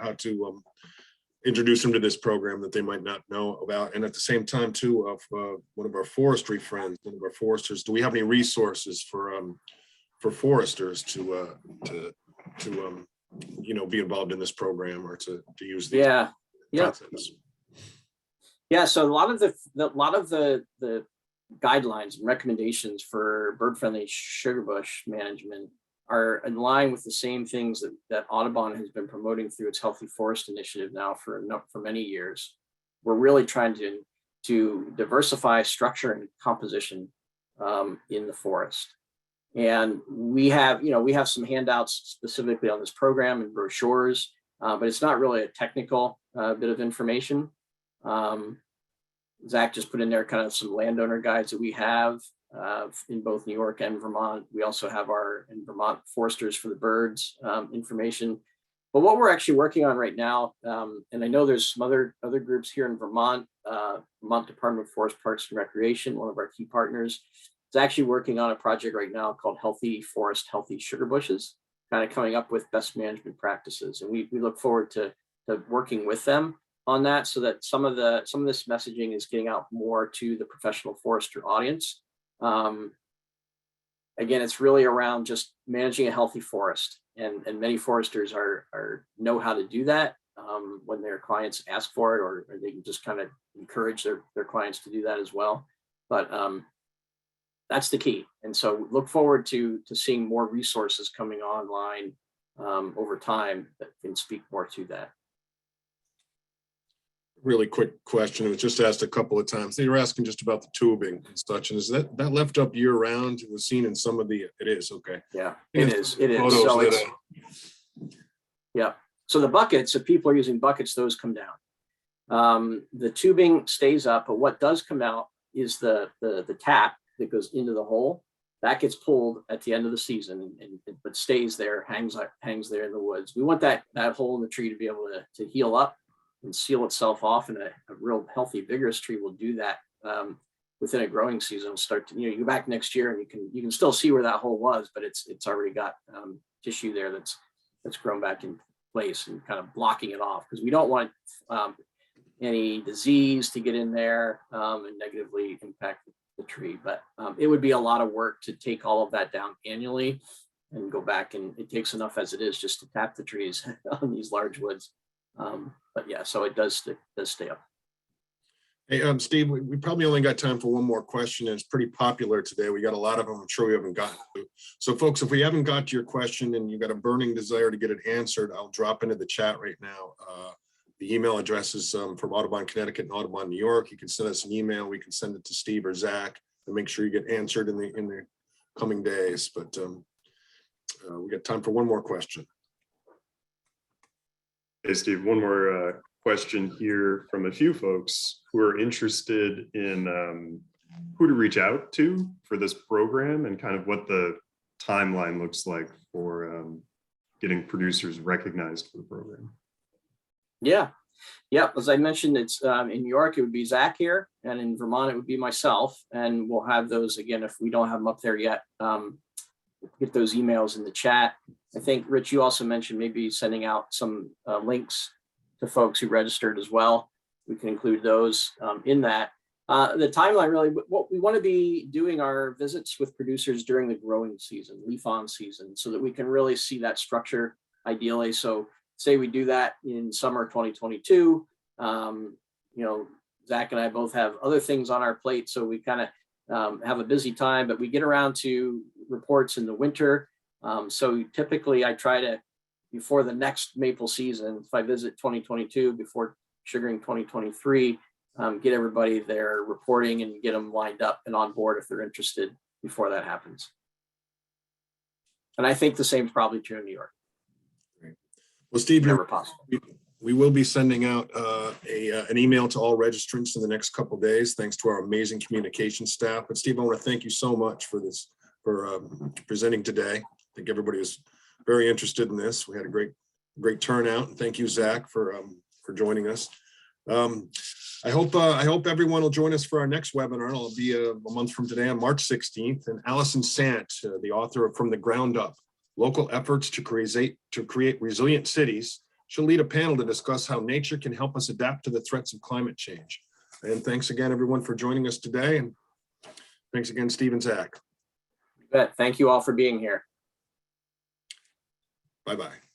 introduce them to this program that they might not know about. And at the same time too, of one of our forestry friends, one of our foresters, do we have any resources for foresters to be involved in this program or to use these concepts? Yeah, so a lot of the guidelines and recommendations for bird-friendly sugarbush management are in line with the same things that Audubon has been promoting through its Healthy Forest Initiative now for many years. We're really trying to diversify structure and composition in the forest. And we have some handouts specifically on this program and brochures, but it's not really a technical bit of information. Zach just put in there kind of some landowner guides that we have in both New York and Vermont. We also have our in Vermont Foresters for the Birds information. But what we're actually working on right now, and I know there's some other groups here in Vermont, Vermont Department of Forest Parks and Recreation, one of our key partners, is actually working on a project right now called Healthy Forest, Healthy Sugarbushes, kind of coming up with best management practices. And we look forward to working with them on that, so that some of this messaging is getting out more to the professional forester audience. Again, it's really around just managing a healthy forest, and many foresters know how to do that when their clients ask for it, or they can just kind of encourage their clients to do that as well. But that's the key. And so look forward to seeing more resources coming online over time that can speak more to that. Really quick question. It was just asked a couple of times. They were asking just about the tubing and such. And is that left up year round? It was seen in some of the, it is, okay. Yeah, it is. So it's, yeah. So the buckets, if people are using buckets, those come down. The tubing stays up, but what does come out is the tap that goes into the hole. That gets pulled at the end of the season, but stays there, hangs there in the woods. We want that hole in the tree to be able to heal up and seal itself off, and a real healthy, vigorous tree will do that within a growing season. Start to, you go back next year and you can still see where that hole was, but it's already got tissue there that's grown back in place and kind of blocking it off, because we don't want any disease to get in there and negatively impact the tree. But it would be a lot of work to take all of that down annually and go back, and it takes enough as it is just to tap the trees on these large woods. But yeah, so it does stay up. Hey, Steve, we probably only got time for one more question, and it's pretty popular today. We got a lot of them. I'm sure we haven't gotten to. So folks, if we haven't got to your question and you've got a burning desire to get it answered, I'll drop into the chat right now. The email addresses from Audubon, Connecticut and Audubon, New York. You can send us an email. We can send it to Steve or Zach and make sure you get answered in the coming days. But we got time for one more question. Hey, Steve, one more question here from a few folks who are interested in who to reach out to for this program and kind of what the timeline looks like for getting producers recognized for the program. Yeah. As I mentioned, it's in New York, it would be Zach here, and in Vermont, it would be myself. And we'll have those again, if we don't have them up there yet, get those emails in the chat. I think, Rich, you also mentioned maybe sending out some links to folks who registered as well. We can include those in that. The timeline, really, what we want to be doing our visits with producers during the growing season, leaf-on season, so that we can really see that structure ideally. So say we do that in summer 2022, Zach and I both have other things on our plate, so we kind of have a busy time, but we get around to reports in the winter So typically I try to, before the next maple season, if I visit 2022 before sugaring 2023, get everybody there reporting and get them lined up and on board if they're interested before that happens. And I think the same is probably true in New York. Well, Steve, Whenever possible. we will be sending out an email to all registrants in the next couple of days, thanks to our amazing communication staff. But Steve, I want to thank you so much for this, for presenting today. I think everybody was very interested in this. We had a great turnout, and thank you, Zach, for joining us. I hope everyone will join us for our next webinar. It'll be a month from today on March 16th. And Allison Sant, the author of From the Ground Up, Local Efforts to Create Resilient Cities, she'll lead a panel to discuss how nature can help us adapt to the threats of climate change. And thanks again, everyone, for joining us today. And thanks again, Steve and Zach. You bet. Thank you all for being here. Bye-bye.